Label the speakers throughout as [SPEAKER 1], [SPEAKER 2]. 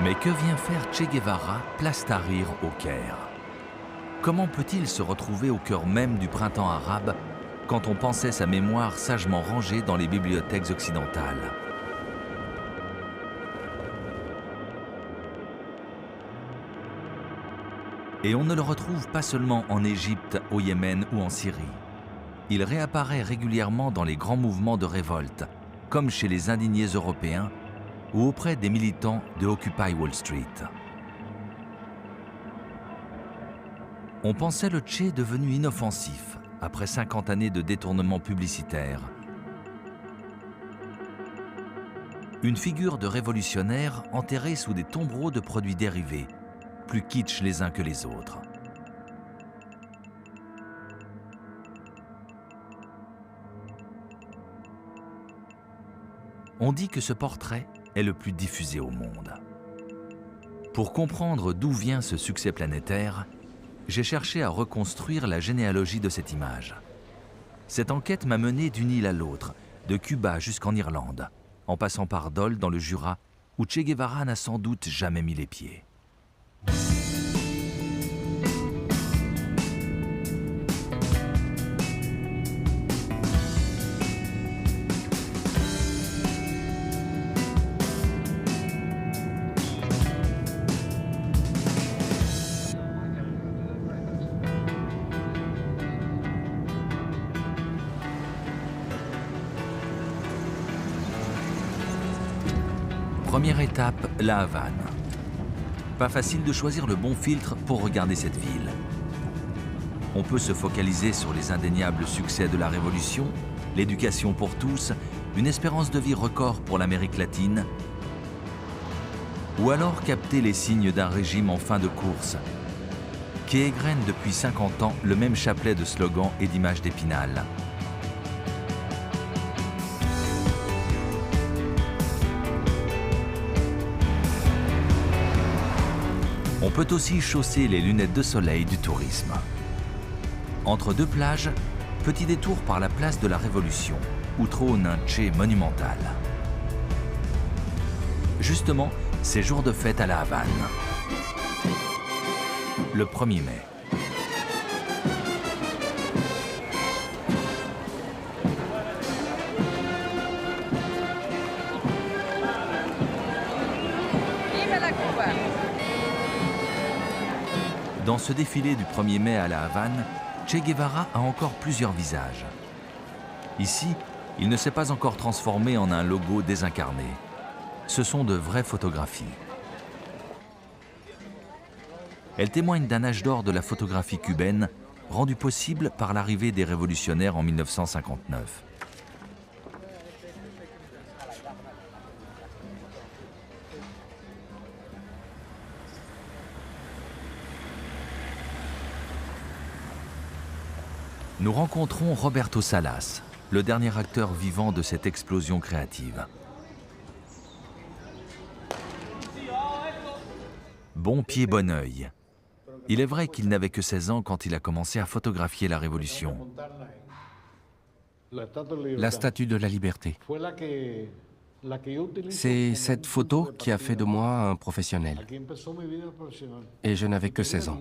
[SPEAKER 1] Mais que vient faire Che Guevara, place Tahrir, au Caire? Comment peut-il se retrouver au cœur même du printemps arabe quand on pensait sa mémoire sagement rangée dans les bibliothèques occidentales? Et on ne le retrouve pas seulement en Égypte, au Yémen ou en Syrie. Il réapparaît régulièrement dans les grands mouvements de révolte, comme chez les indignés européens ou auprès des militants de Occupy Wall Street. On pensait le Che devenu inoffensif après 50 années de détournement publicitaire. Une figure de révolutionnaire enterrée sous des tombereaux de produits dérivés, plus kitsch les uns que les autres. On dit que ce portrait est le plus diffusé au monde. Pour comprendre d'où vient ce succès planétaire, j'ai cherché à reconstruire la généalogie de cette image. Cette enquête m'a mené d'une île à l'autre, de Cuba jusqu'en Irlande, en passant par Dole dans le Jura, où Che Guevara n'a sans doute jamais mis les pieds. Première étape, La Havane. Pas facile de choisir le bon filtre pour regarder cette ville. On peut se focaliser sur les indéniables succès de la Révolution, l'éducation pour tous, une espérance de vie record pour l'Amérique latine, ou alors capter les signes d'un régime en fin de course, qui égrène depuis 50 ans le même chapelet de slogans et d'images d'Épinal. On peut aussi chausser les lunettes de soleil du tourisme. Entre deux plages, petit détour par la place de la Révolution, où trône un Che monumental. Justement, c'est jour de fête à La Havane. Le 1er mai. Dans ce défilé du 1er mai à La Havane, Che Guevara a encore plusieurs visages. Ici, il ne s'est pas encore transformé en un logo désincarné. Ce sont de vraies photographies. Elles témoignent d'un âge d'or de la photographie cubaine, rendu possible par l'arrivée des révolutionnaires en 1959. Nous rencontrons Roberto Salas, le dernier acteur vivant de cette explosion créative. Bon pied, bon œil. Il est vrai qu'il n'avait que 16 ans quand il a commencé à photographier la Révolution.
[SPEAKER 2] La Statue de la Liberté. C'est cette photo qui a fait de moi un professionnel. Et je n'avais que 16 ans.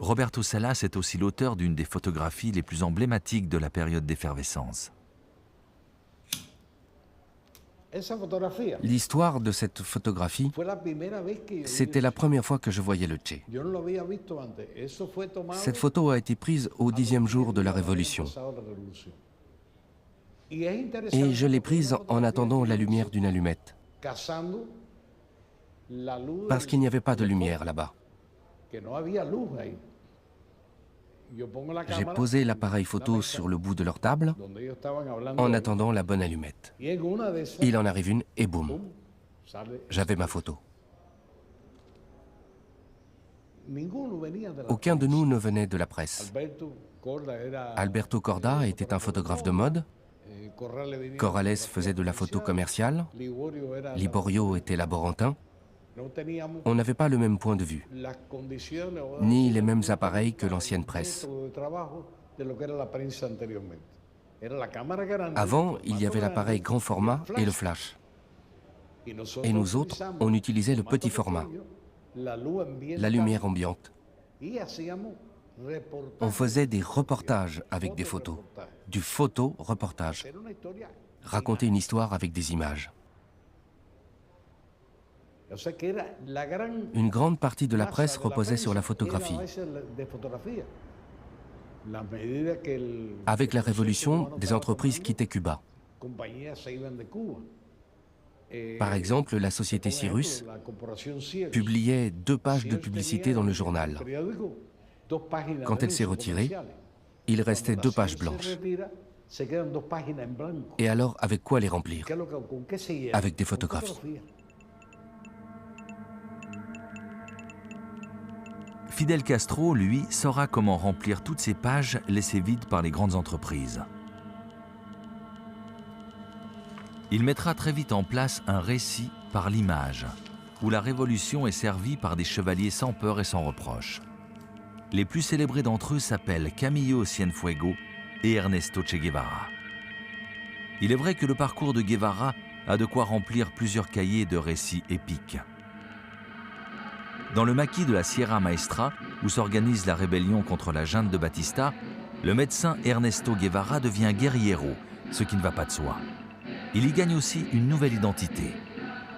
[SPEAKER 1] Roberto Salas est aussi l'auteur d'une des photographies les plus emblématiques de la période d'effervescence.
[SPEAKER 2] L'histoire de cette photographie, c'était la première fois que je voyais le Che. Cette photo a été prise au 10e jour de la Révolution. Et je l'ai prise en attendant la lumière d'une allumette. Parce qu'il n'y avait pas de lumière là-bas. J'ai posé l'appareil photo sur le bout de leur table en attendant la bonne allumette. Il en arrive une et boum, j'avais ma photo. Aucun de nous ne venait de la presse. Alberto Corda était un photographe de mode. Corrales faisait de la photo commerciale. Liborio était laborantin. On n'avait pas le même point de vue, ni les mêmes appareils que l'ancienne presse. Avant, il y avait l'appareil grand format et le flash. Et nous autres, on utilisait le petit format, la lumière ambiante. On faisait des reportages avec des photos, du photo-reportage. Raconter une histoire avec des images. Une grande partie de la presse reposait sur la photographie. Avec la révolution, des entreprises quittaient Cuba. Par exemple, la société Cyrus publiait 2 pages de publicité dans le journal. Quand elle s'est retirée, il restait 2 pages blanches. Et alors, avec quoi les remplir? Avec des photographies.
[SPEAKER 1] Fidel Castro, lui, saura comment remplir toutes ces pages laissées vides par les grandes entreprises. Il mettra très vite en place un récit par l'image, où la révolution est servie par des chevaliers sans peur et sans reproche. Les plus célébrés d'entre eux s'appellent Camillo Cienfuegos et Ernesto Che Guevara. Il est vrai que le parcours de Guevara a de quoi remplir plusieurs cahiers de récits épiques. Dans le maquis de la Sierra Maestra, où s'organise la rébellion contre la junte de Batista, le médecin Ernesto Guevara devient guerriero, ce qui ne va pas de soi. Il y gagne aussi une nouvelle identité.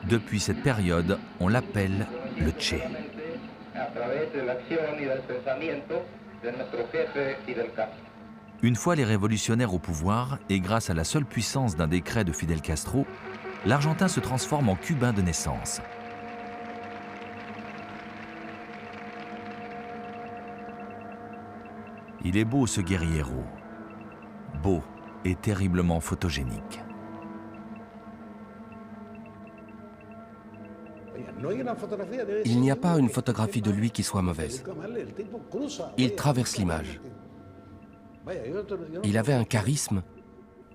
[SPEAKER 1] Depuis cette période, on l'appelle le Che. Une fois les révolutionnaires au pouvoir, et grâce à la seule puissance d'un décret de Fidel Castro, l'Argentin se transforme en Cubain de naissance. Il est beau ce guerriero, beau et terriblement photogénique.
[SPEAKER 2] Il n'y a pas une photographie de lui qui soit mauvaise. Il traverse l'image. Il avait un charisme,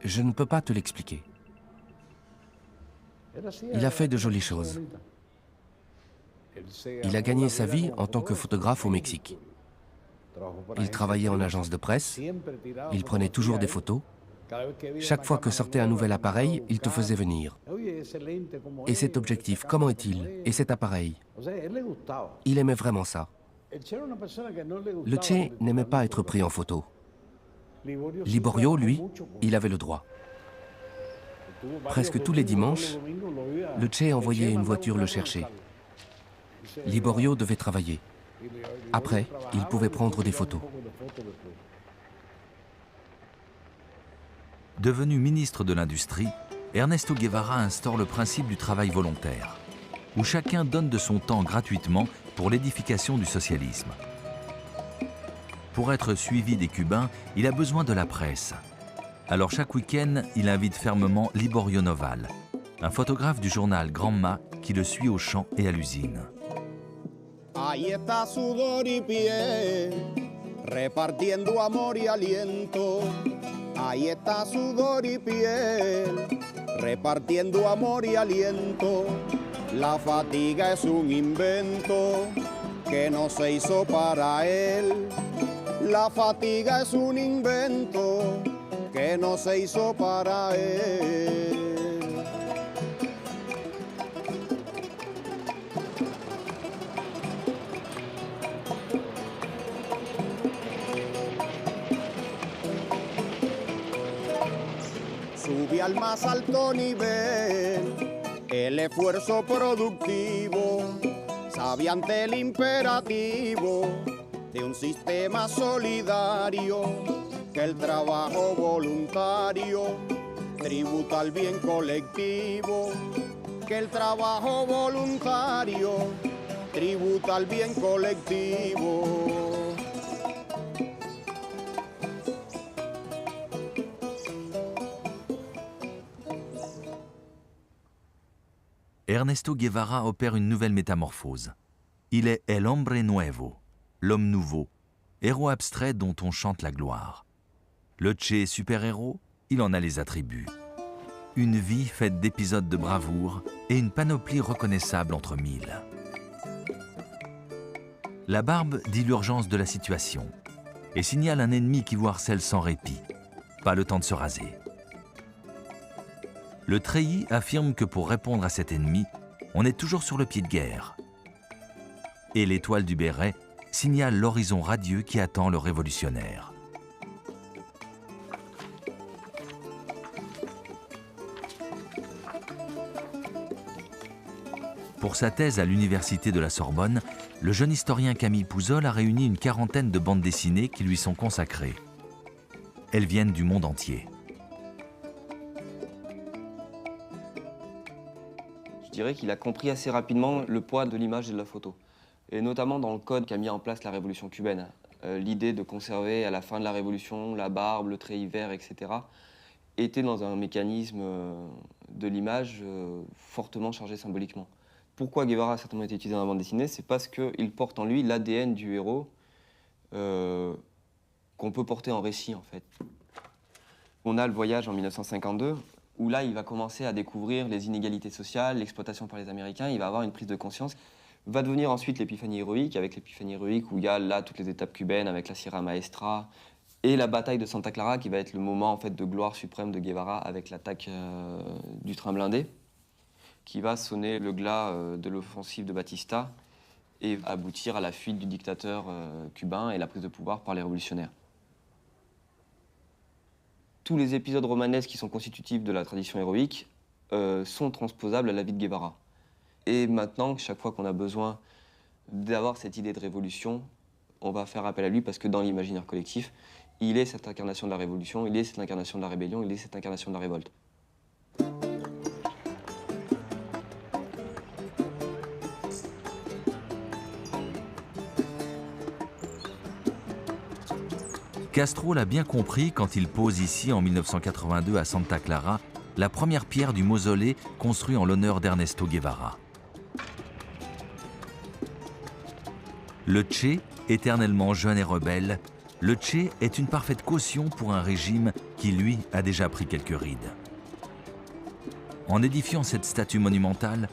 [SPEAKER 2] je ne peux pas te l'expliquer. Il a fait de jolies choses. Il a gagné sa vie en tant que photographe au Mexique. Il travaillait en agence de presse, il prenait toujours des photos. Chaque fois que sortait un nouvel appareil, il te faisait venir. Et cet objectif, comment est-il? Et cet appareil? Il aimait vraiment ça. Le Che n'aimait pas être pris en photo. Liborio, lui, il avait le droit. Presque tous les dimanches, le Che envoyait une voiture le chercher. Liborio devait travailler. Après, il pouvait prendre des photos.
[SPEAKER 1] Devenu ministre de l'Industrie, Ernesto Guevara instaure le principe du travail volontaire, où chacun donne de son temps gratuitement pour l'édification du socialisme. Pour être suivi des Cubains, il a besoin de la presse. Alors chaque week-end, il invite fermement Liborio Noval, un photographe du journal Granma qui le suit au champ et à l'usine.
[SPEAKER 3] Ahí está sudor y piel, repartiendo amor y aliento. Ahí está sudor y piel, repartiendo amor y aliento. La fatiga es un invento que no se hizo para él. La fatiga es un invento que no se hizo para él. Sube al más alto nivel el esfuerzo productivo, sabe ante el imperativo de un sistema solidario, que el trabajo voluntario tributa al bien colectivo, que el trabajo voluntario tributa al bien colectivo.
[SPEAKER 1] Ernesto Guevara opère une nouvelle métamorphose. Il est El Hombre Nuevo, l'homme nouveau, héros abstrait dont on chante la gloire. Le Che super-héros, il en a les attributs. Une vie faite d'épisodes de bravoure et une panoplie reconnaissable entre mille. La barbe dit l'urgence de la situation et signale un ennemi qui vous harcèle sans répit. Pas le temps de se raser. le treillis affirme que pour répondre à cet ennemi, on est toujours sur le pied de guerre. Et l'étoile du béret signale l'horizon radieux qui attend le révolutionnaire. Pour sa thèse à l'université de la Sorbonne, le jeune historien Camille Pouzol a réuni une quarantaine de bandes dessinées qui lui sont consacrées. Elles viennent du monde entier.
[SPEAKER 4] Je dirais qu'il a compris assez rapidement le poids de l'image et de la photo. Et notamment dans le code qu'a mis en place la révolution cubaine. L'idée de conserver à la fin de la révolution la barbe, le treillis vert, etc. était dans un mécanisme de l'image fortement chargé symboliquement. Pourquoi Guevara a certainement été utilisé dans la bande dessinée? C'est parce qu'il porte en lui l'ADN du héros qu'on peut porter en récit, en fait. On a le voyage en 1952, où là, il va commencer à découvrir les inégalités sociales, l'exploitation par les Américains, il va avoir une prise de conscience. Va devenir ensuite l'épiphanie héroïque, avec l'épiphanie héroïque où il y a là toutes les étapes cubaines, avec la Sierra Maestra, et la bataille de Santa Clara, qui va être le moment en fait, de gloire suprême de Guevara, avec l'attaque du train blindé, qui va sonner le glas de l'offensive de Batista et aboutir à la fuite du dictateur cubain et la prise de pouvoir par les révolutionnaires. Tous les épisodes romanesques qui sont constitutifs de la tradition héroïque sont transposables à la vie de Guevara. Et maintenant, chaque fois qu'on a besoin d'avoir cette idée de révolution, on va faire appel à lui parce que dans l'imaginaire collectif, il est cette incarnation de la révolution, il est cette incarnation de la rébellion, il est cette incarnation de la révolte.
[SPEAKER 1] Castro l'a bien compris quand il pose ici, en 1982, à Santa Clara, la première pierre du mausolée construit en l'honneur d'Ernesto Guevara. Le Che, éternellement jeune et rebelle, le Che est une parfaite caution pour un régime qui, lui, a déjà pris quelques rides. En édifiant cette statue monumentale,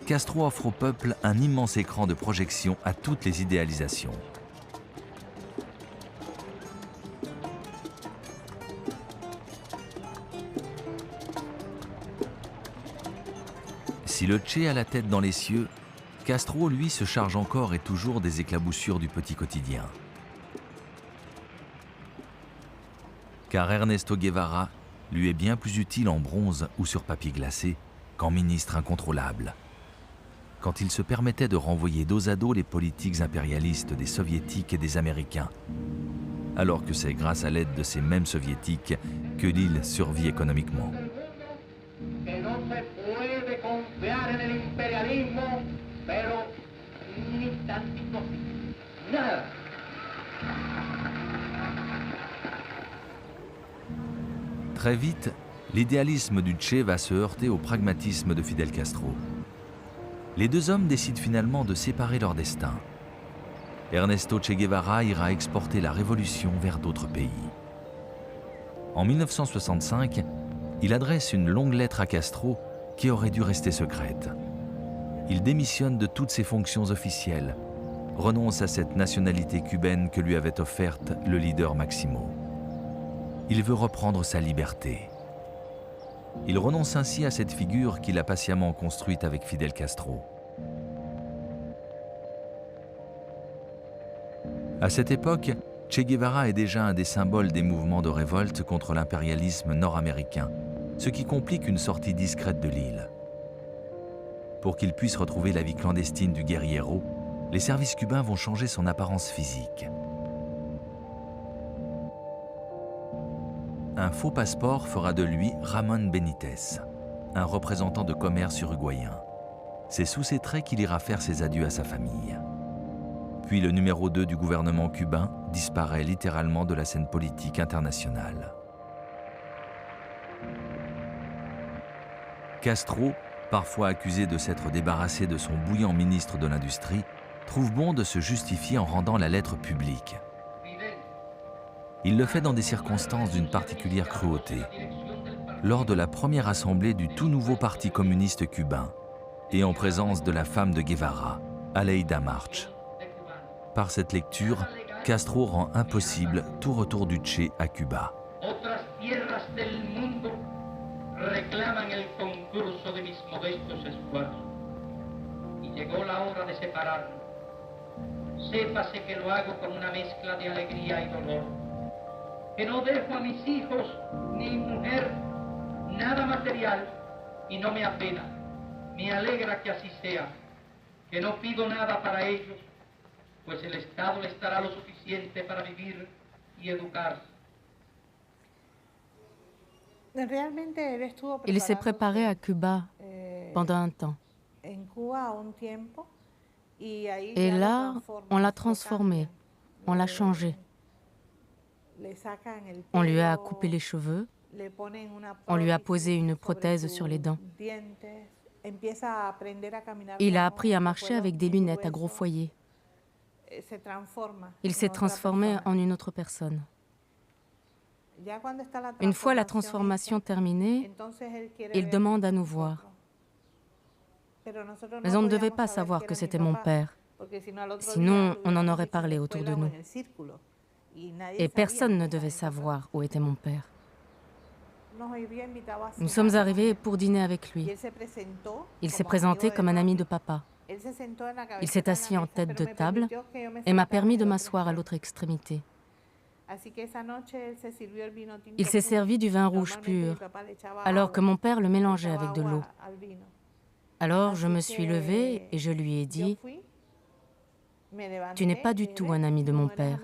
[SPEAKER 1] Castro offre au peuple un immense écran de projection à toutes les idéalisations. Si le Che a la tête dans les cieux, Castro, lui, se charge encore et toujours des éclaboussures du petit quotidien. Car Ernesto Guevara lui est bien plus utile en bronze ou sur papier glacé qu'en ministre incontrôlable. Quand il se permettait de renvoyer dos à dos les politiques impérialistes des Soviétiques et des Américains, alors que c'est grâce à l'aide de ces mêmes Soviétiques que l'île survit économiquement. Très vite, l'idéalisme du Che va se heurter au pragmatisme de Fidel Castro. Les deux hommes décident finalement de séparer leur destin. Ernesto Che Guevara ira exporter la révolution vers d'autres pays. En 1965, il adresse une longue lettre à Castro qui aurait dû rester secrète. Il démissionne de toutes ses fonctions officielles, renonce à cette nationalité cubaine que lui avait offerte le leader Maximo. Il veut reprendre sa liberté. Il renonce ainsi à cette figure qu'il a patiemment construite avec Fidel Castro. À cette époque, Che Guevara est déjà un des symboles des mouvements de révolte contre l'impérialisme nord-américain, ce qui complique une sortie discrète de l'île. Pour qu'il puisse retrouver la vie clandestine du guerriero, les services cubains vont changer son apparence physique. Un faux passeport fera de lui Ramon Benitez, un représentant de commerce uruguayen. C'est sous ses traits qu'il ira faire ses adieux à sa famille. Puis le numéro 2 du gouvernement cubain disparaît littéralement de la scène politique internationale. Castro, parfois accusé de s'être débarrassé de son bouillant ministre de l'Industrie, trouve bon de se justifier en rendant la lettre publique. Il le fait dans des circonstances d'une particulière cruauté, lors de la première assemblée du tout nouveau Parti communiste cubain et en présence de la femme de Guevara, Aleida March. Par cette lecture, Castro rend impossible tout retour du Che à Cuba.
[SPEAKER 5] reclaman el concurso de mis modestos esfuerzos. Y llegó la hora de separarnos. Sépase que lo hago con una mezcla de alegría y dolor. Que no dejo a mis hijos ni mujer nada material y no me apena. Me alegra que así sea. Que no pido nada para ellos, pues el Estado les dará lo suficiente para vivir y educarse.
[SPEAKER 6] Il s'est préparé à Cuba pendant un temps. Et là, on l'a transformé, on l'a changé. On lui a coupé les cheveux, on lui a posé une prothèse sur les dents. Il a appris à marcher avec des lunettes à gros foyer. Il s'est transformé en une autre personne. Une fois la transformation terminée, il demande à nous voir. Mais on ne devait pas savoir que c'était mon père. Sinon, on en aurait parlé autour de nous. Et personne ne devait savoir où était mon père. Nous sommes arrivés pour dîner avec lui. Il s'est présenté comme un ami de papa. Il s'est assis en tête de table et m'a permis de m'asseoir à l'autre extrémité. Il s'est servi du vin rouge pur, alors que mon père le mélangeait avec de l'eau. Alors je me suis levée et je lui ai dit « Tu n'es pas du tout un ami de mon père ».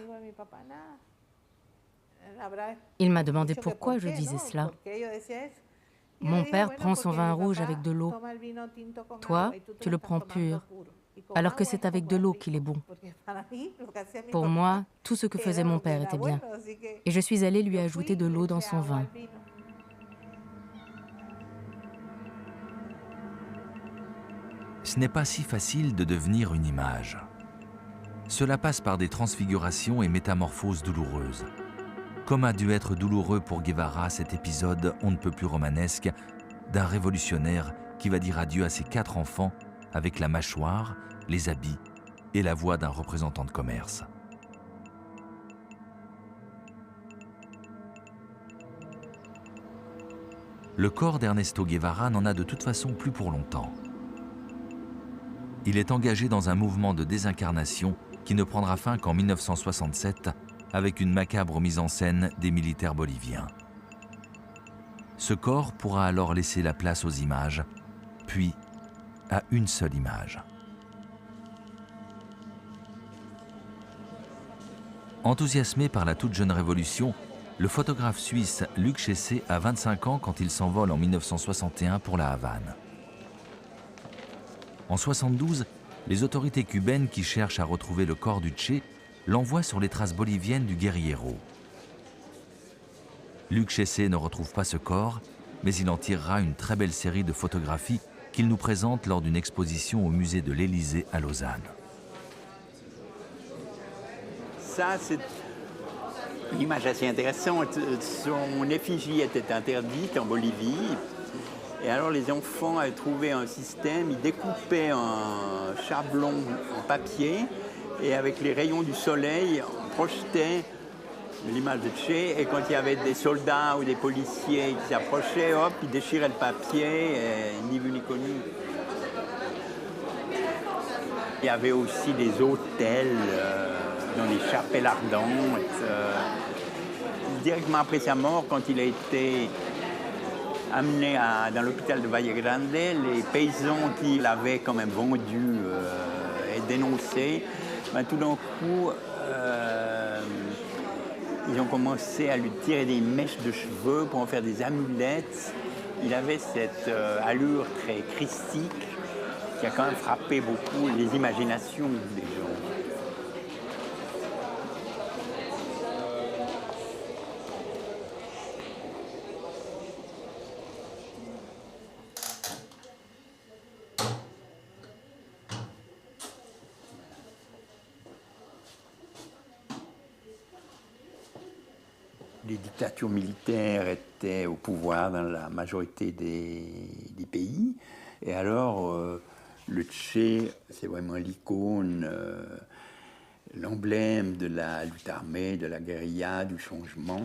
[SPEAKER 6] Il m'a demandé pourquoi je disais cela. Mon père prend son vin rouge avec de l'eau. Toi, tu le prends pur, alors que c'est avec de l'eau qu'il est bon. Pour moi, tout ce que faisait mon père était bien. Et je suis allée lui ajouter de l'eau dans son vin.
[SPEAKER 1] Ce n'est pas si facile de devenir une image. Cela passe par des transfigurations et métamorphoses douloureuses. Comme a dû être douloureux pour Guevara cet épisode on ne peut plus romanesque d'un révolutionnaire qui va dire adieu à ses 4 enfants avec la mâchoire, les habits et la voix d'un représentant de commerce. Le corps d'Ernesto Guevara n'en a de toute façon plus pour longtemps. Il est engagé dans un mouvement de désincarnation qui ne prendra fin qu'en 1967 avec une macabre mise en scène des militaires boliviens. Ce corps pourra alors laisser la place aux images, puis à une seule image. Enthousiasmé par la toute jeune révolution, le photographe suisse Luc Chessé a 25 ans quand il s'envole en 1961 pour la Havane. En 1972, les autorités cubaines qui cherchent à retrouver le corps du Che l'envoient sur les traces boliviennes du guerriero. Luc Chessé ne retrouve pas ce corps, mais il en tirera une très belle série de photographies qu'il nous présente lors d'une exposition au musée de l'Élysée à Lausanne.
[SPEAKER 7] Ça, c'est une image assez intéressante. Son effigie était interdite en Bolivie. Et alors les enfants avaient trouvé un système, ils découpaient un chablon en papier et avec les rayons du soleil, on projetait l'image de Che. Et quand il y avait des soldats ou des policiers qui s'approchaient, hop, ils déchiraient le papier, et ni vu ni connu. Il y avait aussi des hôtels dans les chapelles ardentes. Directement après sa mort, quand il a été amené dans l'hôpital de Valle Grande, les paysans qui l'avaient quand même vendu et dénoncé, ben, tout d'un coup, ils ont commencé à lui tirer des mèches de cheveux pour en faire des amulettes. Il avait cette allure très christique qui a quand même frappé beaucoup les imaginations des gens. Les dictatures militaires étaient au pouvoir dans la majorité des pays. Et alors, le Che, c'est vraiment l'icône, l'emblème de la lutte armée, de la guérilla, du changement.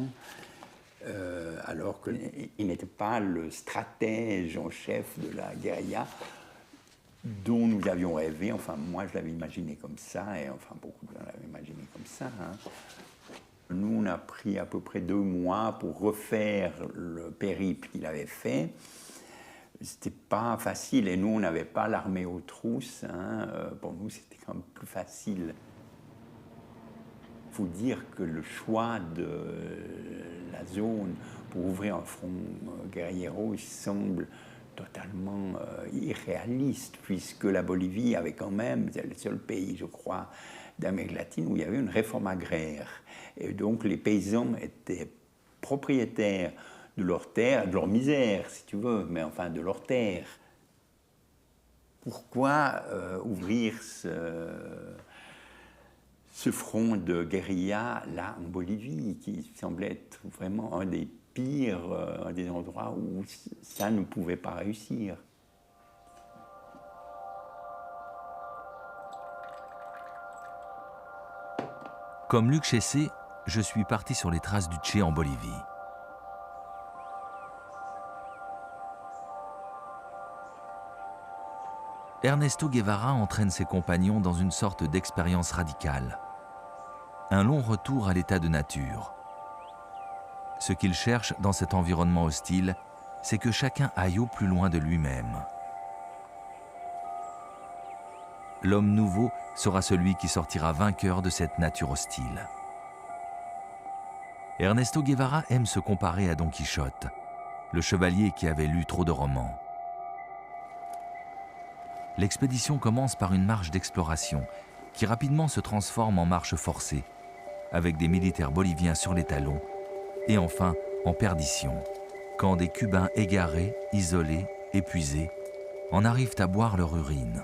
[SPEAKER 7] alors qu'il n'était pas le stratège en chef de la guérilla dont nous avions rêvé. Enfin, moi, je l'avais imaginé comme ça, et enfin, beaucoup de gens l'avaient imaginé comme ça. Hein. Nous, on a pris à peu près 2 mois pour refaire le périple qu'il avait fait. C'était pas facile, et nous, on n'avait pas l'armée aux trousses. Hein. Pour nous, c'était quand même plus facile. Il faut dire que le choix de la zone pour ouvrir un front guerriero semble totalement irréaliste, puisque la Bolivie avait quand même, c'est le seul pays, je crois, d'Amérique latine où il y avait une réforme agraire. Et donc les paysans étaient propriétaires de leurs terres, de leur misère, si tu veux, mais enfin de leurs terres. Pourquoi ouvrir ce front de guérilla là en Bolivie, qui semblait être vraiment un des pires, un des endroits où ça ne pouvait pas réussir?
[SPEAKER 1] Comme Luc Chessé, je suis parti sur les traces du Che en Bolivie. Ernesto Guevara entraîne ses compagnons dans une sorte d'expérience radicale. Un long retour à l'état de nature. Ce qu'il cherche dans cet environnement hostile, c'est que chacun aille au plus loin de lui-même. L'homme nouveau sera celui qui sortira vainqueur de cette nature hostile. Ernesto Guevara aime se comparer à Don Quichotte, le chevalier qui avait lu trop de romans. L'expédition commence par une marche d'exploration qui rapidement se transforme en marche forcée, avec des militaires boliviens sur les talons, et enfin en perdition, quand des Cubains égarés, isolés, épuisés, en arrivent à boire leur urine.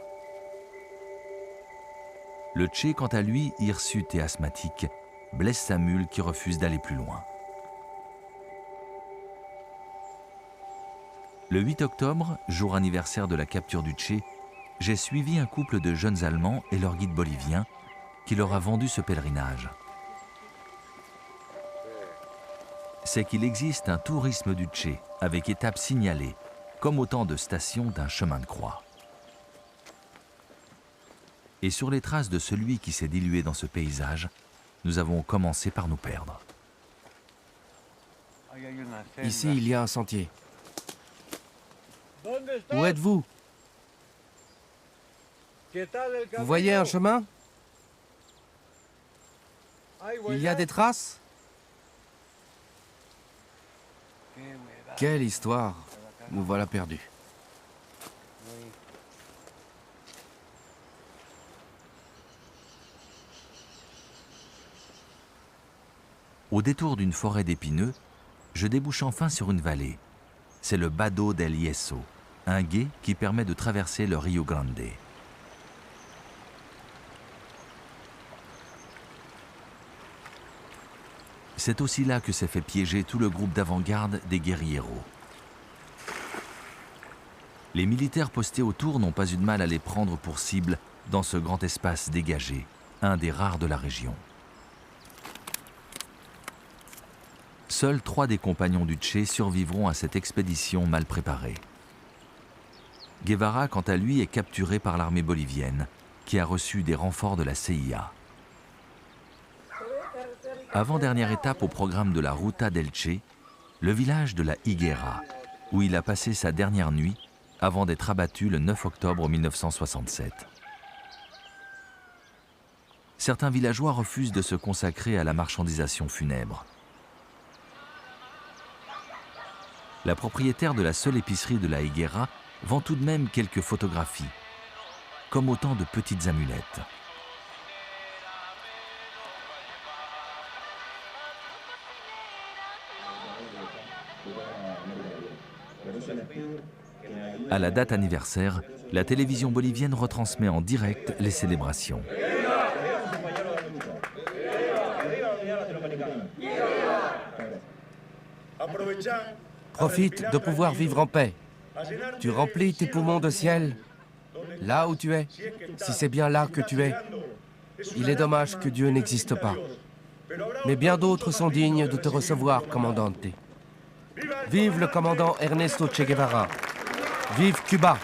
[SPEAKER 1] Le Che, quant à lui, hirsute et asthmatique, blesse sa mule qui refuse d'aller plus loin. Le 8 octobre, jour anniversaire de la capture du Che, j'ai suivi un couple de jeunes Allemands et leur guide bolivien qui leur a vendu ce pèlerinage. C'est qu'il existe un tourisme du Che avec étapes signalées, comme autant de stations d'un chemin de croix. Et sur les traces de celui qui s'est dilué dans ce paysage, nous avons commencé par nous perdre.
[SPEAKER 2] Ici, il y a un sentier. Où êtes-vous? Vous voyez un chemin? Il y a des traces? Quelle histoire! Nous voilà perdus.
[SPEAKER 1] Au détour d'une forêt d'épineux, je débouche enfin sur une vallée. C'est le Bado del Yeso, un gué qui permet de traverser le Rio Grande. C'est aussi là que s'est fait piéger tout le groupe d'avant-garde des guérilleros. Les militaires postés autour n'ont pas eu de mal à les prendre pour cible dans ce grand espace dégagé, un des rares de la région. Seuls 3 des compagnons du Che survivront à cette expédition mal préparée. Guevara, quant à lui, est capturé par l'armée bolivienne, qui a reçu des renforts de la CIA. Avant-dernière étape au programme de la Ruta del Che, le village de la Higuera, où il a passé sa dernière nuit avant d'être abattu le 9 octobre 1967. Certains villageois refusent de se consacrer à la marchandisation funèbre. La propriétaire de la seule épicerie de la Higuera vend tout de même quelques photographies, comme autant de petites amulettes. À la date anniversaire, la télévision bolivienne retransmet en direct les célébrations.
[SPEAKER 2] Profite de pouvoir vivre en paix. Tu remplis tes poumons de ciel, là où tu es, si c'est bien là que tu es. Il est dommage que Dieu n'existe pas. Mais bien d'autres sont dignes de te recevoir, commandante. Vive le commandant Ernesto Che Guevara. Vive Cuba.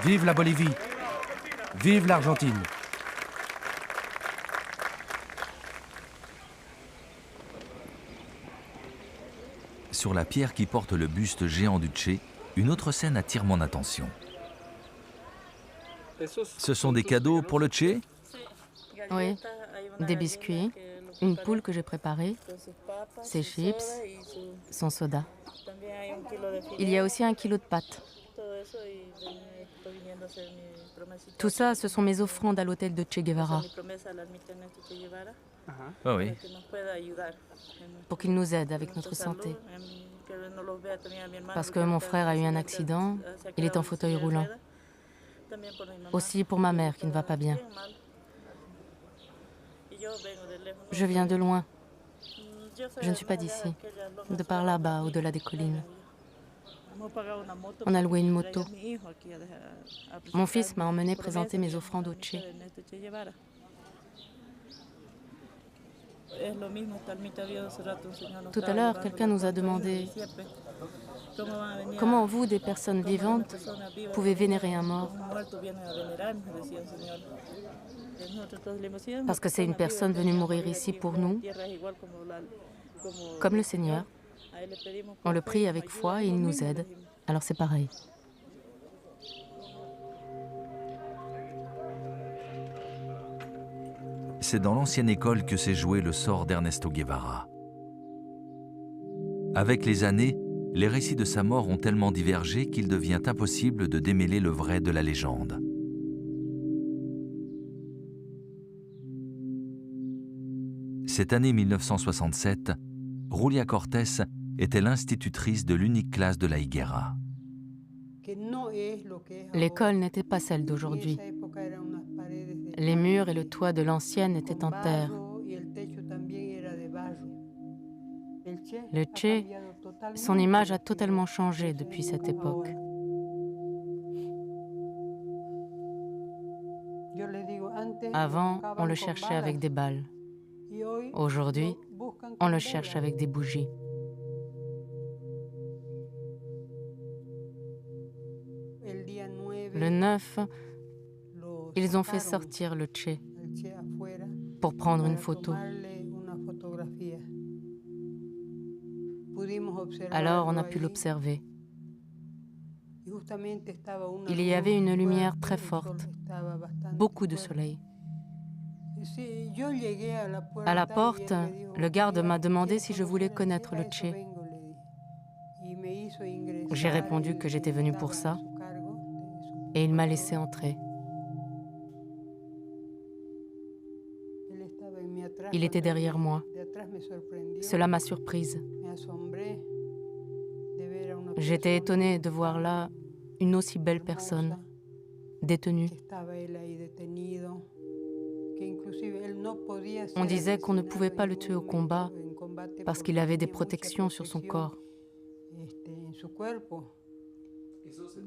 [SPEAKER 2] Vive la Bolivie. Vive l'Argentine.
[SPEAKER 1] Sur la pierre qui porte le buste géant du Che, une autre scène attire mon attention. Ce sont des cadeaux pour le Che?
[SPEAKER 6] Oui, des biscuits, une poule que j'ai préparée, ses chips, son soda. Il y a aussi 1 kilo de pâtes. Tout ça, ce sont mes offrandes à l'hôtel de Che Guevara.
[SPEAKER 1] Ah oui.
[SPEAKER 6] Pour qu'il nous aide avec notre santé. Parce que mon frère a eu un accident, il est en fauteuil roulant. Aussi pour ma mère qui ne va pas bien. Je viens de loin. Je ne suis pas d'ici, de par là-bas, au-delà des collines. On a loué une moto. Mon fils m'a emmené présenter mes offrandes au Che. Tout à l'heure, quelqu'un nous a demandé comment vous, des personnes vivantes, pouvez vénérer un mort. Parce que c'est une personne venue mourir ici pour nous, comme le Seigneur. On le prie avec foi et il nous aide. Alors c'est pareil.
[SPEAKER 1] C'est dans l'ancienne école que s'est joué le sort d'Ernesto Guevara. Avec les années, les récits de sa mort ont tellement divergé qu'il devient impossible de démêler le vrai de la légende. Cette année 1967, Julia Cortés était l'institutrice de l'unique classe de la Higuera.
[SPEAKER 6] L'école n'était pas celle d'aujourd'hui. Les murs et le toit de l'ancienne étaient en terre. Le Che, son image a totalement changé depuis cette époque. Avant, on le cherchait avec des balles. Aujourd'hui, on le cherche avec des bougies. Le 9, ils ont fait sortir le Che pour prendre une photo. Alors on a pu l'observer. Il y avait une lumière très forte, beaucoup de soleil. À la porte, le garde m'a demandé si je voulais connaître le Che. J'ai répondu que j'étais venue pour ça et il m'a laissé entrer. Il était derrière moi. Cela m'a surprise. J'étais étonnée de voir là une aussi belle personne, détenue. On disait qu'on ne pouvait pas le tuer au combat parce qu'il avait des protections sur son corps.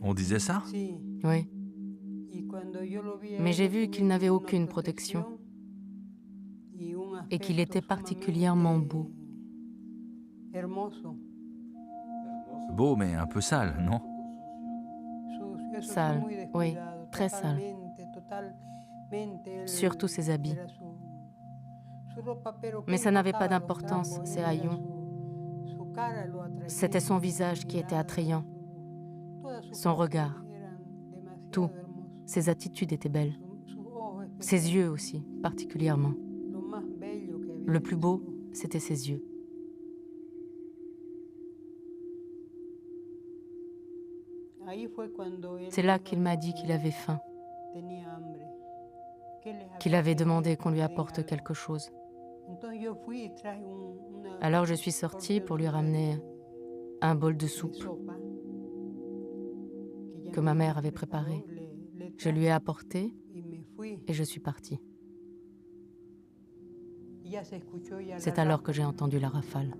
[SPEAKER 1] On disait ça?
[SPEAKER 6] Oui. Mais j'ai vu qu'il n'avait aucune protection et qu'il était particulièrement beau.
[SPEAKER 1] Beau, mais un peu sale, non?
[SPEAKER 6] Sale, oui, très sale. Surtout ses habits. Mais ça n'avait pas d'importance, ces haillons. C'était son visage qui était attrayant. Son regard. Tout. Ses attitudes étaient belles. Ses yeux aussi, particulièrement. Le plus beau, c'était ses yeux. C'est là qu'il m'a dit qu'il avait faim, qu'il avait demandé qu'on lui apporte quelque chose. Alors je suis sortie pour lui ramener un bol de soupe que ma mère avait préparé. Je lui ai apporté et je suis partie. C'est alors que j'ai entendu la rafale.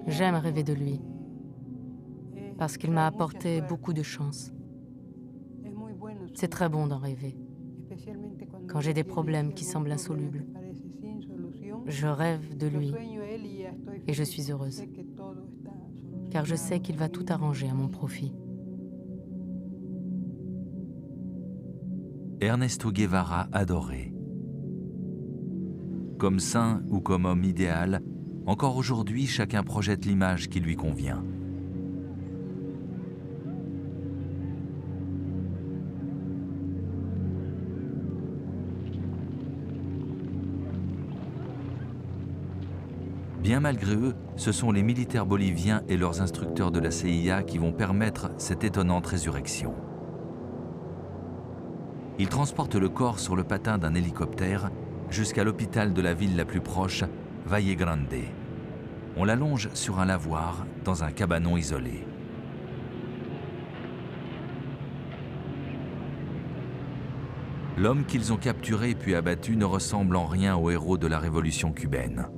[SPEAKER 6] J'aime rêver de lui. parce qu'il m'a apporté beaucoup de chance. C'est très bon d'en rêver. Quand j'ai des problèmes qui semblent insolubles, je rêve de lui et je suis heureuse, car je sais qu'il va tout arranger à mon profit.
[SPEAKER 1] Ernesto Guevara adoré. Comme saint ou comme homme idéal, encore aujourd'hui, chacun projette l'image qui lui convient. Bien malgré eux, ce sont les militaires boliviens et leurs instructeurs de la CIA qui vont permettre cette étonnante résurrection. Ils transportent le corps sur le patin d'un hélicoptère jusqu'à l'hôpital de la ville la plus proche, Valle Grande. On l'allonge sur un lavoir dans un cabanon isolé. L'homme qu'ils ont capturé puis abattu ne ressemble en rien au héros de la révolution cubaine.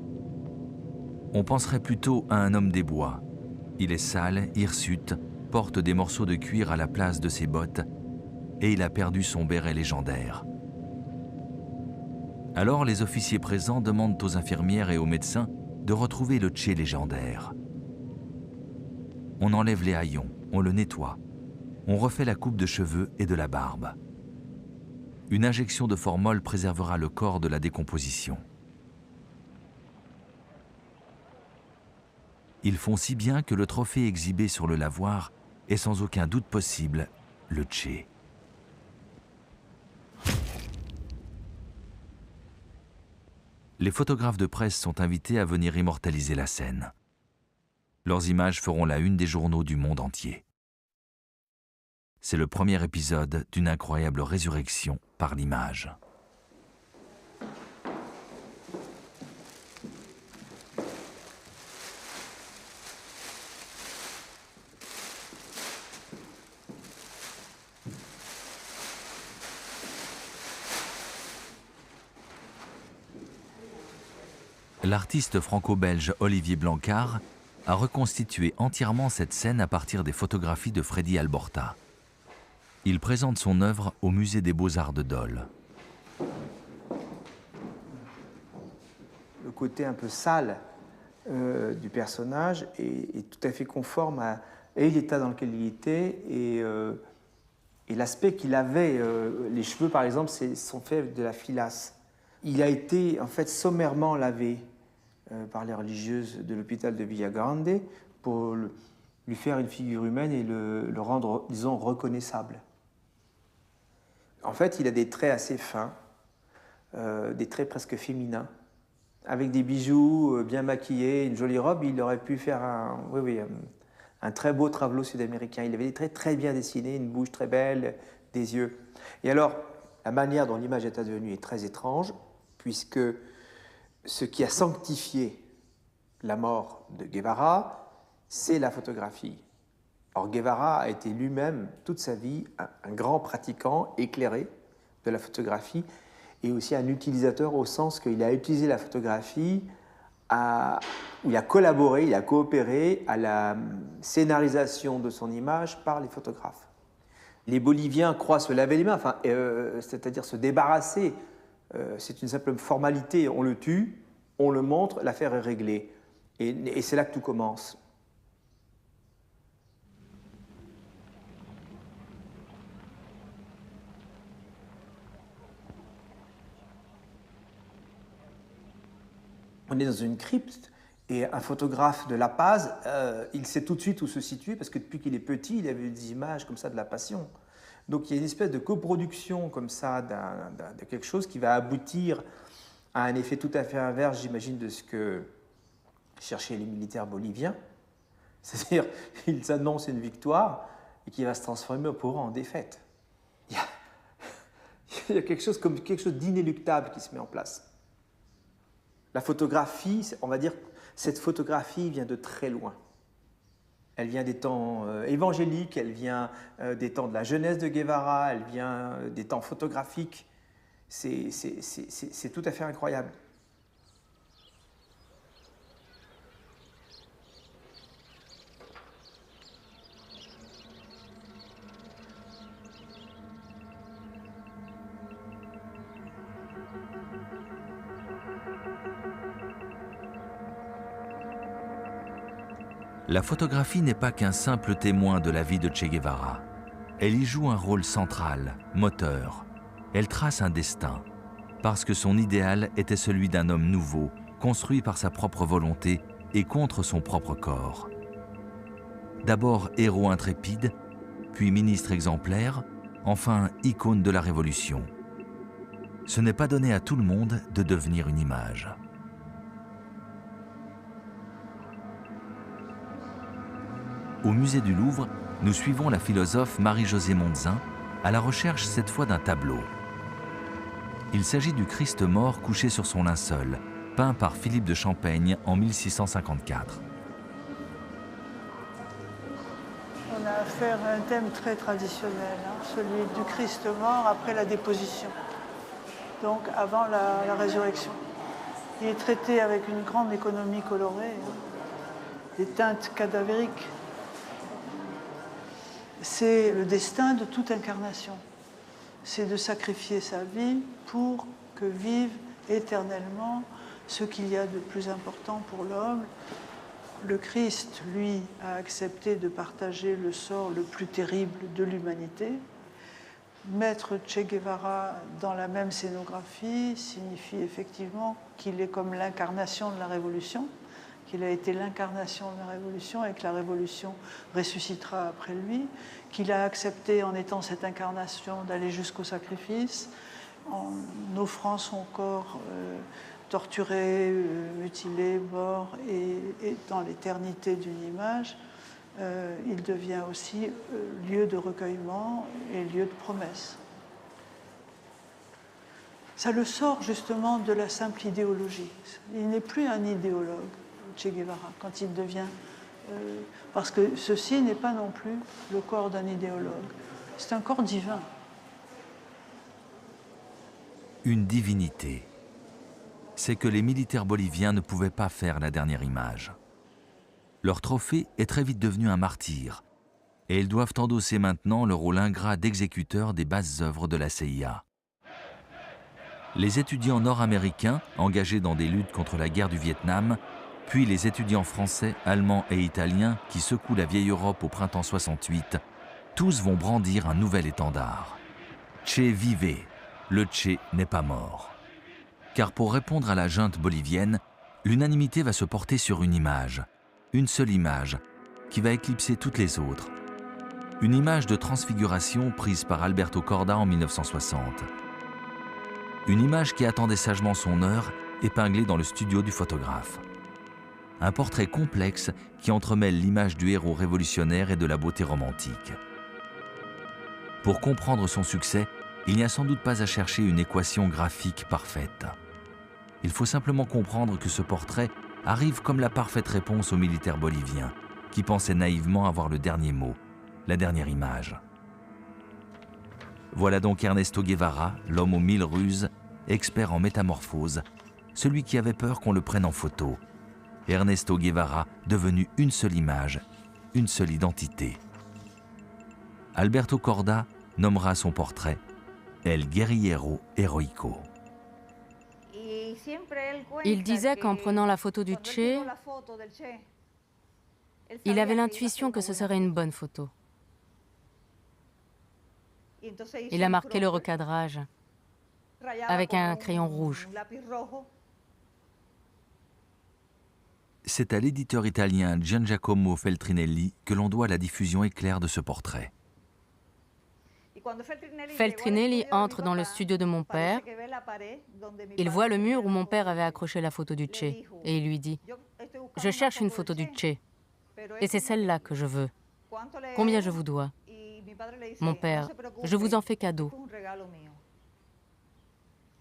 [SPEAKER 1] On penserait plutôt à un homme des bois. Il est sale, hirsute, porte des morceaux de cuir à la place de ses bottes et il a perdu son béret légendaire. Alors les officiers présents demandent aux infirmières et aux médecins de retrouver le Che légendaire. On enlève les haillons, on le nettoie, on refait la coupe de cheveux et de la barbe. Une injection de formol préservera le corps de la décomposition. Ils font si bien que le trophée exhibé sur le lavoir est sans aucun doute possible le Che. Les photographes de presse sont invités à venir immortaliser la scène. Leurs images feront la une des journaux du monde entier. C'est le premier épisode d'une incroyable résurrection par l'image. L'artiste franco-belge Olivier Blancard a reconstitué entièrement cette scène à partir des photographies de Freddy Alborta. Il présente son œuvre au Musée des Beaux-Arts de Dole.
[SPEAKER 8] Le côté un peu sale du personnage est tout à fait conforme à l'état dans lequel il était et l'aspect qu'il avait. Les cheveux, par exemple, sont faits de la filasse. Il a été en fait sommairement lavé par les religieuses de l'hôpital de Villa Grande pour lui faire une figure humaine et le rendre, disons, reconnaissable. En fait, il a des traits assez fins, des traits presque féminins. Avec des bijoux, bien maquillés, une jolie robe, il aurait pu faire un très beau travelot sud-américain. Il avait des traits très bien dessinés, une bouche très belle, des yeux. Et alors, la manière dont l'image est advenue est très étrange, puisque ce qui a sanctifié la mort de Guevara, c'est la photographie. Or, Guevara a été lui-même, toute sa vie, un grand pratiquant éclairé de la photographie et aussi un utilisateur au sens qu'il a utilisé la photographie, où il a collaboré, il a coopéré à la scénarisation de son image par les photographes. Les Boliviens croient se laver les mains, c'est-à-dire se débarrasser. C'est une simple formalité, on le tue, on le montre, l'affaire est réglée. Et c'est là que tout commence. On est dans une crypte et un photographe de La Paz, il sait tout de suite où se situer parce que depuis qu'il est petit, il avait des images comme ça de la Passion. Donc il y a une espèce de coproduction comme ça de quelque chose qui va aboutir à un effet tout à fait inverse, j'imagine, de ce que cherchaient les militaires boliviens. C'est-à-dire qu'ils annoncent une victoire et qui va se transformer au pouvoir en défaite. Il y a quelque chose d'inéluctable qui se met en place. La photographie, on va dire, cette photographie vient de très loin. Elle vient des temps évangéliques, elle vient des temps de la jeunesse de Guevara, elle vient des temps photographiques. C'est tout à fait incroyable.
[SPEAKER 1] La photographie n'est pas qu'un simple témoin de la vie de Che Guevara. Elle y joue un rôle central, moteur. Elle trace un destin, parce que son idéal était celui d'un homme nouveau, construit par sa propre volonté et contre son propre corps. D'abord héros intrépide, puis ministre exemplaire, enfin icône de la Révolution. Ce n'est pas donné à tout le monde de devenir une image. Au musée du Louvre, nous suivons la philosophe Marie-Josée Montzin à la recherche cette fois d'un tableau. Il s'agit du Christ mort couché sur son linceul, peint par Philippe de Champaigne en 1654.
[SPEAKER 9] On a affaire à un thème très traditionnel, celui du Christ mort après la déposition, donc avant la résurrection. Il est traité avec une grande économie colorée, des teintes cadavériques. C'est le destin de toute incarnation. C'est de sacrifier sa vie pour que vive éternellement ce qu'il y a de plus important pour l'homme. Le Christ, lui, a accepté de partager le sort le plus terrible de l'humanité. Mettre Che Guevara dans la même scénographie signifie effectivement qu'il est comme l'incarnation de la Révolution, qu'il a été l'incarnation de la Révolution et que la Révolution ressuscitera après lui, qu'il a accepté en étant cette incarnation d'aller jusqu'au sacrifice, en offrant son corps torturé, mutilé, mort, et dans l'éternité d'une image, il devient aussi lieu de recueillement et lieu de promesse. Ça le sort justement de la simple idéologie. Il n'est plus un idéologue, Che Guevara, quand il devient... parce que ceci n'est pas non plus le corps d'un idéologue. C'est un corps divin.
[SPEAKER 1] Une divinité. C'est que les militaires boliviens ne pouvaient pas faire la dernière image. Leur trophée est très vite devenu un martyr, et ils doivent endosser maintenant le rôle ingrat d'exécuteur des basses œuvres de la CIA. Les étudiants nord-américains engagés dans des luttes contre la guerre du Vietnam, puis les étudiants français, allemands et italiens qui secouent la vieille Europe au printemps 68, tous vont brandir un nouvel étendard. Che vive, le Che n'est pas mort. Car pour répondre à la junte bolivienne, l'unanimité va se porter sur une seule image, qui va éclipser toutes les autres. Une image de transfiguration prise par Alberto Korda en 1960. Une image qui attendait sagement son heure, épinglée dans le studio du photographe. Un portrait complexe qui entremêle l'image du héros révolutionnaire et de la beauté romantique. Pour comprendre son succès, il n'y a sans doute pas à chercher une équation graphique parfaite. Il faut simplement comprendre que ce portrait arrive comme la parfaite réponse aux militaires boliviens, qui pensaient naïvement avoir le dernier mot, la dernière image. Voilà donc Ernesto Guevara, l'homme aux 1000 ruses, expert en métamorphose, celui qui avait peur qu'on le prenne en photo. Ernesto Guevara, devenu une seule image, une seule identité. Alberto Korda nommera son portrait El Guerrillero Heroico.
[SPEAKER 6] Il disait qu'en prenant la photo du Che, il avait l'intuition que ce serait une bonne photo. Il a marqué le recadrage avec un crayon rouge.
[SPEAKER 1] C'est à l'éditeur italien Giangiacomo Feltrinelli que l'on doit la diffusion éclair de ce portrait.
[SPEAKER 6] Feltrinelli entre dans le studio de mon père. Il voit le mur où mon père avait accroché la photo du Che et il lui dit « Je cherche une photo du Che et c'est celle-là que je veux. Combien je vous dois ?» Mon père « Je vous en fais cadeau. »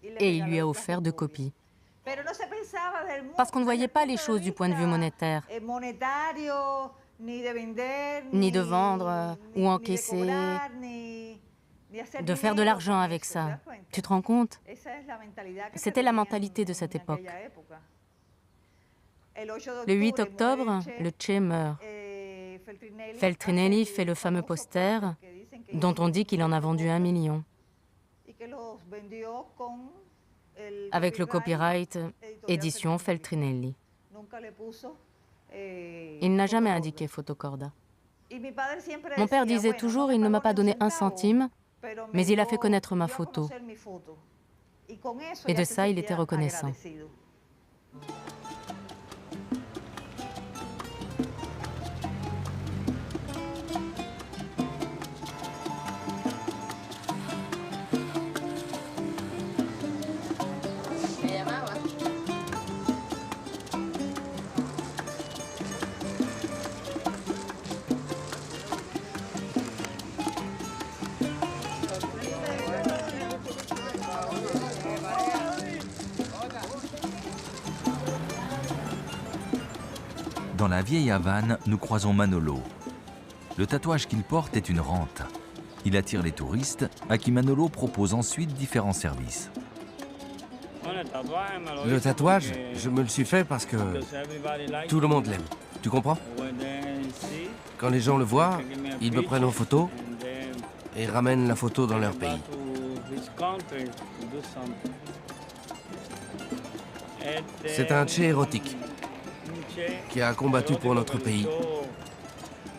[SPEAKER 6] Et il lui a offert 2 copies. Parce qu'on ne voyait pas les choses du point de vue monétaire, ni de vendre ou encaisser, de faire de l'argent avec ça. Tu te rends compte? C'était la mentalité de cette époque. Le 8 octobre, le Che meurt. Feltrinelli fait le fameux poster dont on dit qu'il en a vendu 1 million. Avec le copyright édition Feltrinelli. Il n'a jamais indiqué photo Corda. Mon père disait toujours, il ne m'a pas donné un centime, mais il a fait connaître ma photo. Et de ça, il était reconnaissant.
[SPEAKER 1] Dans la vieille Havane, nous croisons Manolo. Le tatouage qu'il porte est une rente. Il attire les touristes, à qui Manolo propose ensuite différents services.
[SPEAKER 2] Le tatouage, je me le suis fait parce que tout le monde l'aime. Tu comprends? Quand les gens le voient, ils me prennent en photo et ramènent la photo dans leur pays. C'est un Che érotique qui a combattu pour notre pays.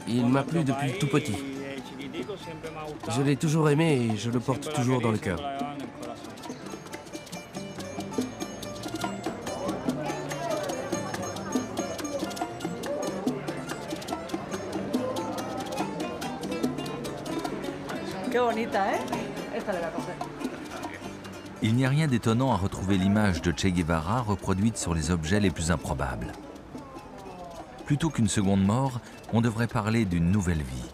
[SPEAKER 2] Il m'a plu depuis tout petit. Je l'ai toujours aimé et je le porte toujours dans le cœur.
[SPEAKER 1] Il n'y a rien d'étonnant à retrouver l'image de Che Guevara reproduite sur les objets les plus improbables. Plutôt qu'une seconde mort, on devrait parler d'une nouvelle vie.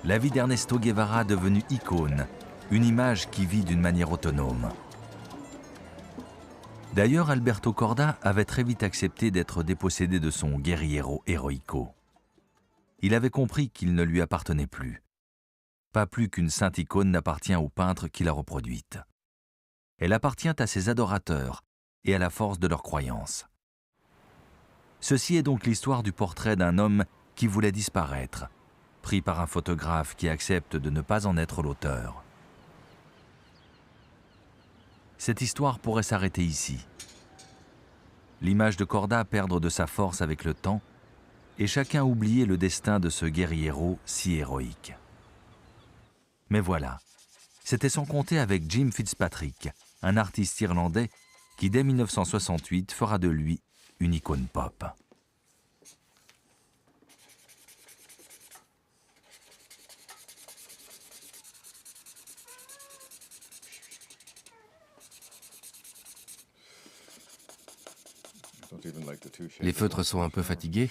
[SPEAKER 1] La vie d'Ernesto Guevara devenue icône, une image qui vit d'une manière autonome. D'ailleurs, Alberto Corda avait très vite accepté d'être dépossédé de son guerriero heroico. Il avait compris qu'il ne lui appartenait plus. Pas plus qu'une sainte icône n'appartient au peintre qui l'a reproduite. Elle appartient à ses adorateurs et à la force de leur croyance. Ceci est donc l'histoire du portrait d'un homme qui voulait disparaître, pris par un photographe qui accepte de ne pas en être l'auteur. Cette histoire pourrait s'arrêter ici. L'image de Corda perdre de sa force avec le temps, et chacun oublier le destin de ce guerriero si héroïque. Mais voilà, c'était sans compter avec Jim Fitzpatrick, un artiste irlandais qui dès 1968 fera de lui une icône pop.
[SPEAKER 2] Les feutres sont un peu fatigués,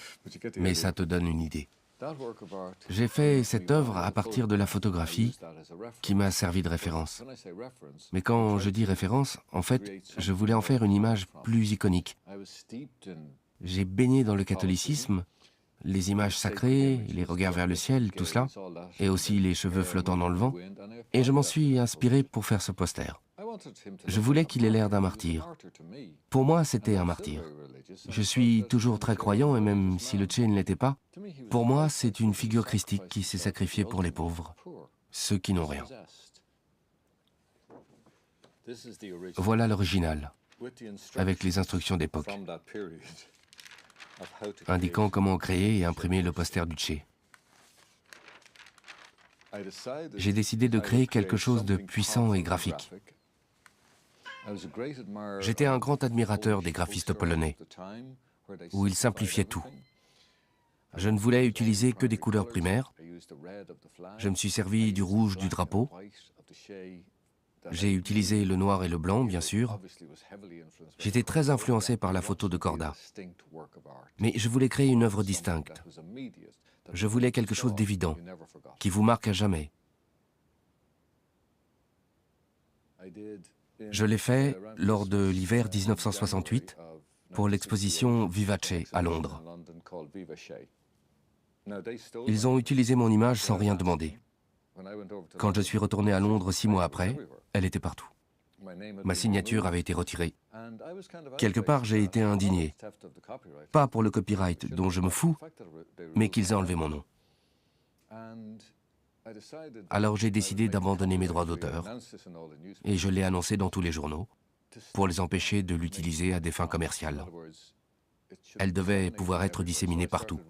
[SPEAKER 2] mais ça te donne une idée. J'ai fait cette œuvre à partir de la photographie qui m'a servi de référence. Mais quand je dis référence, en fait, je voulais en faire une image plus iconique. J'ai baigné dans le catholicisme, les images sacrées, les regards vers le ciel, tout cela, et aussi les cheveux flottants dans le vent, et je m'en suis inspiré pour faire ce poster. Je voulais qu'il ait l'air d'un martyr. Pour moi, c'était un martyr. Je suis toujours très croyant, et même si le Che ne l'était pas, pour moi, c'est une figure christique qui s'est sacrifiée pour les pauvres, ceux qui n'ont rien. Voilà l'original, avec les instructions d'époque, indiquant comment créer et imprimer le poster du Che. J'ai décidé de créer quelque chose de puissant et graphique. J'étais un grand admirateur des graphistes polonais, où ils simplifiaient tout. Je ne voulais utiliser que des couleurs primaires. Je me suis servi du rouge du drapeau. J'ai utilisé le noir et le blanc, bien sûr. J'étais très influencé par la photo de Corda. Mais je voulais créer une œuvre distincte. Je voulais quelque chose d'évident, qui vous marque à jamais. Je l'ai fait lors de l'hiver 1968 pour l'exposition Vivace à Londres. Ils ont utilisé mon image sans rien demander. Quand je suis retourné à Londres 6 mois après, elle était partout. Ma signature avait été retirée. Quelque part, j'ai été indigné. Pas pour le copyright dont je me fous, mais qu'ils aient enlevé mon nom. Alors j'ai décidé d'abandonner mes droits d'auteur et je l'ai annoncé dans tous les journaux pour les empêcher de l'utiliser à des fins commerciales. Elle devait pouvoir être disséminée partout.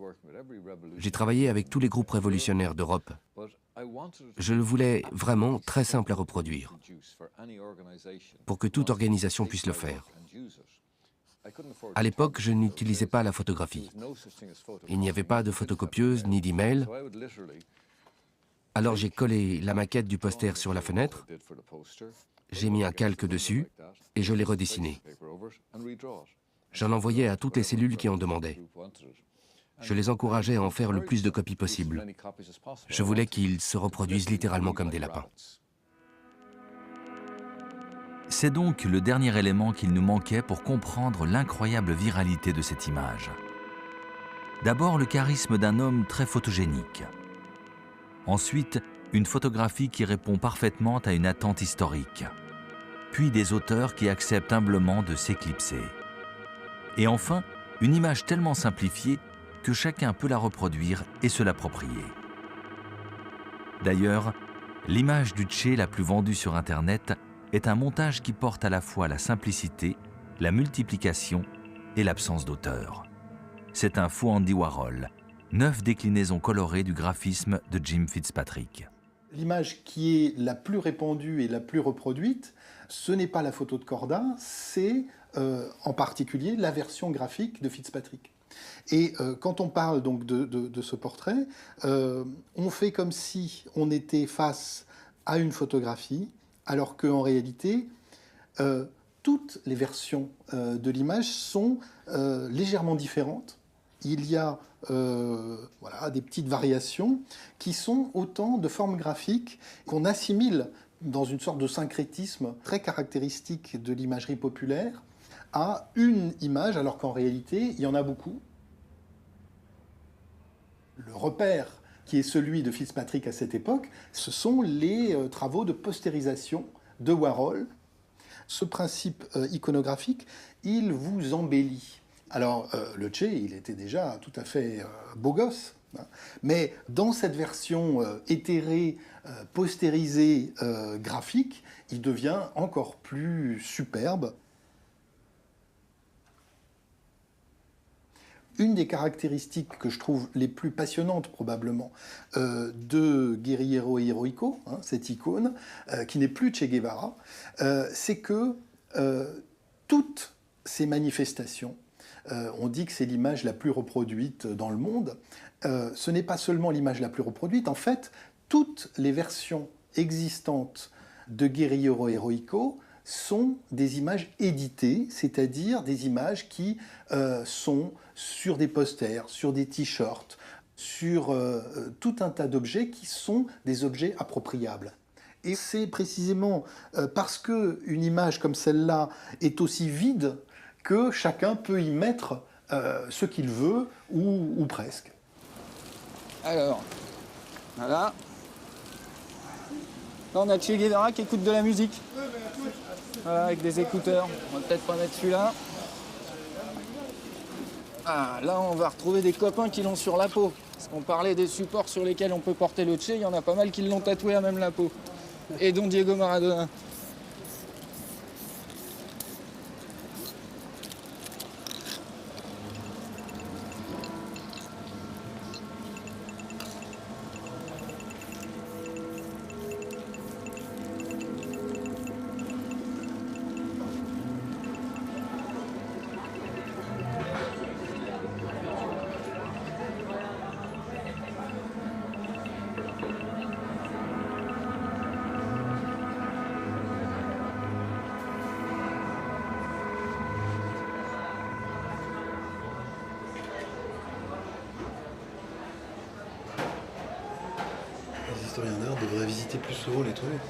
[SPEAKER 2] J'ai travaillé avec tous les groupes révolutionnaires d'Europe. Je le voulais vraiment très simple à reproduire, pour que toute organisation puisse le faire. À l'époque, je n'utilisais pas la photographie. Il n'y avait pas de photocopieuse ni d'email. Alors j'ai collé la maquette du poster sur la fenêtre, j'ai mis un calque dessus et je l'ai redessiné. J'en envoyais à toutes les cellules qui en demandaient. Je les encourageais à en faire le plus de copies possible. Je voulais qu'ils se reproduisent littéralement comme des lapins.
[SPEAKER 1] C'est donc le dernier élément qu'il nous manquait pour comprendre l'incroyable viralité de cette image. D'abord, le charisme d'un homme très photogénique. Ensuite, une photographie qui répond parfaitement à une attente historique. Puis des auteurs qui acceptent humblement de s'éclipser. Et enfin, une image tellement simplifiée que chacun peut la reproduire et se l'approprier. D'ailleurs, l'image du Che la plus vendue sur Internet est un montage qui porte à la fois la simplicité, la multiplication et l'absence d'auteur. C'est un faux Andy Warhol, 9 déclinaisons colorées du graphisme de Jim Fitzpatrick.
[SPEAKER 10] L'image qui est la plus répandue et la plus reproduite, ce n'est pas la photo de Corda, c'est en particulier la version graphique de Fitzpatrick. Et quand on parle donc de ce portrait, on fait comme si on était face à une photographie, alors qu'en réalité, toutes les versions de l'image sont légèrement différentes. Il y a voilà, des petites variations qui sont autant de formes graphiques qu'on assimile dans une sorte de syncrétisme très caractéristique de l'imagerie populaire à une image, alors qu'en réalité, il y en a beaucoup. Le repère qui est celui de Fitzpatrick à cette époque, ce sont les travaux de postérisation de Warhol. Ce principe iconographique, il vous embellit. Alors, le Che, il était déjà tout à fait beau gosse, hein, mais dans cette version éthérée, postérisée, graphique, il devient encore plus superbe. Une des caractéristiques que je trouve les plus passionnantes probablement de Guerriero Heroico, hein, cette icône, qui n'est plus Che Guevara, c'est que toutes ces manifestations, on dit que c'est l'image la plus reproduite dans le monde, ce n'est pas seulement l'image la plus reproduite, en fait, toutes les versions existantes de Guerriero Heroico sont des images éditées, c'est-à-dire des images qui sont sur des posters, sur des t-shirts, sur tout un tas d'objets qui sont des objets appropriables. Et c'est précisément parce qu'une image comme celle-là est aussi vide que chacun peut y mettre ce qu'il veut, ou presque.
[SPEAKER 11] Alors, voilà. Là, on a Che Guevara qui écoute de la musique. Voilà, avec des écouteurs. On va peut-être pas mettre celui-là. Ah, là, on va retrouver des copains qui l'ont sur la peau. Parce qu'on parlait des supports sur lesquels on peut porter le Che, il y en a pas mal qui l'ont tatoué à même la peau. Et dont Diego Maradona.
[SPEAKER 12] Les historiens d'art devraient visiter plus souvent les toilettes.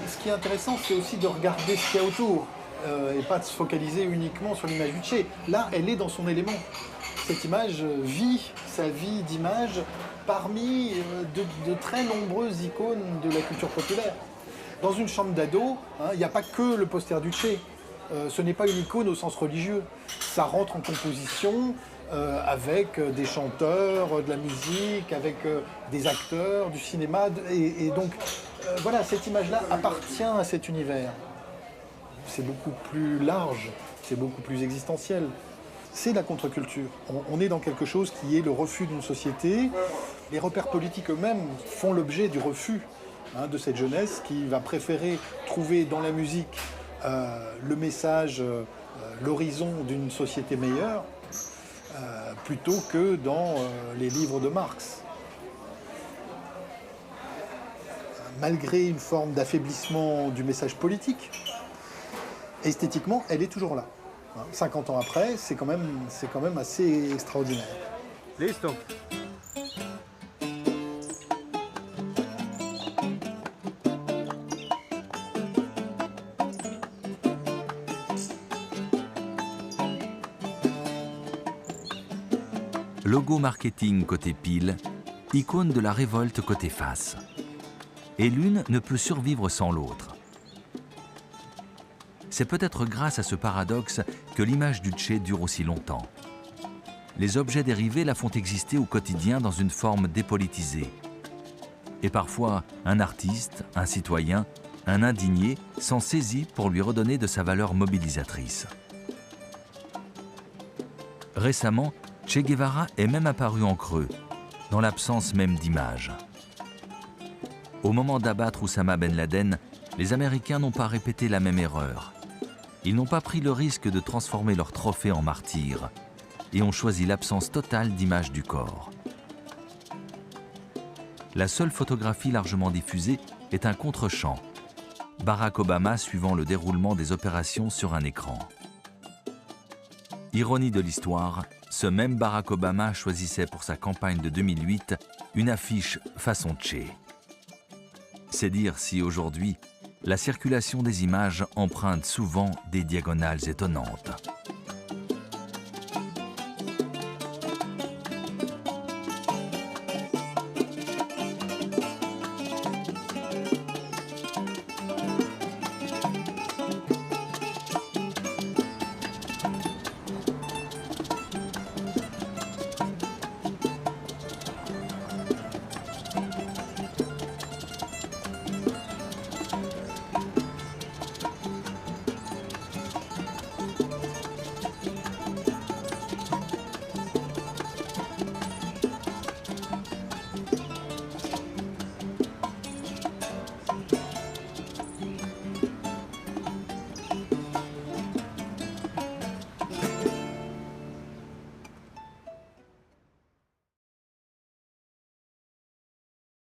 [SPEAKER 10] Ce qui est intéressant, c'est aussi de regarder ce qu'il y a autour, et pas de se focaliser uniquement sur l'image du Che. Là, elle est dans son élément. Cette image vit sa vie d'image parmi de très nombreuses icônes de la culture populaire. Dans une chambre d'ado, il n'y a pas que le poster du Che. Ce n'est pas une icône au sens religieux. Ça rentre en composition avec des chanteurs, de la musique, avec des acteurs, du cinéma. Et donc, voilà, cette image-là appartient à cet univers. beaucoup plus large, c'est beaucoup plus existentiel. C'est la contre-culture. On est dans quelque chose qui est le refus d'une société. Les repères politiques eux-mêmes font l'objet du refus de cette jeunesse qui va préférer trouver dans la musique le message, l'horizon d'une société meilleure, plutôt que dans les livres de Marx. Malgré une forme d'affaiblissement du message politique, esthétiquement, elle est toujours là. 50 ans après, c'est quand même assez extraordinaire.
[SPEAKER 13] Listo.
[SPEAKER 1] Logo marketing côté pile, icône de la révolte côté face. Et l'une ne peut survivre sans l'autre. C'est peut-être grâce à ce paradoxe que l'image du Che dure aussi longtemps. Les objets dérivés la font exister au quotidien dans une forme dépolitisée. Et parfois, un artiste, un citoyen, un indigné s'en saisit pour lui redonner de sa valeur mobilisatrice. Récemment, Che Guevara est même apparu en creux, dans l'absence même d'images. Au moment d'abattre Oussama Ben Laden, les Américains n'ont pas répété la même erreur. Ils n'ont pas pris le risque de transformer leur trophée en martyr et ont choisi l'absence totale d'images du corps. La seule photographie largement diffusée est un contre-champ, Barack Obama suivant le déroulement des opérations sur un écran. Ironie de l'histoire, ce même Barack Obama choisissait pour sa campagne de 2008 une affiche façon Che. C'est dire si aujourd'hui, la circulation des images emprunte souvent des diagonales étonnantes.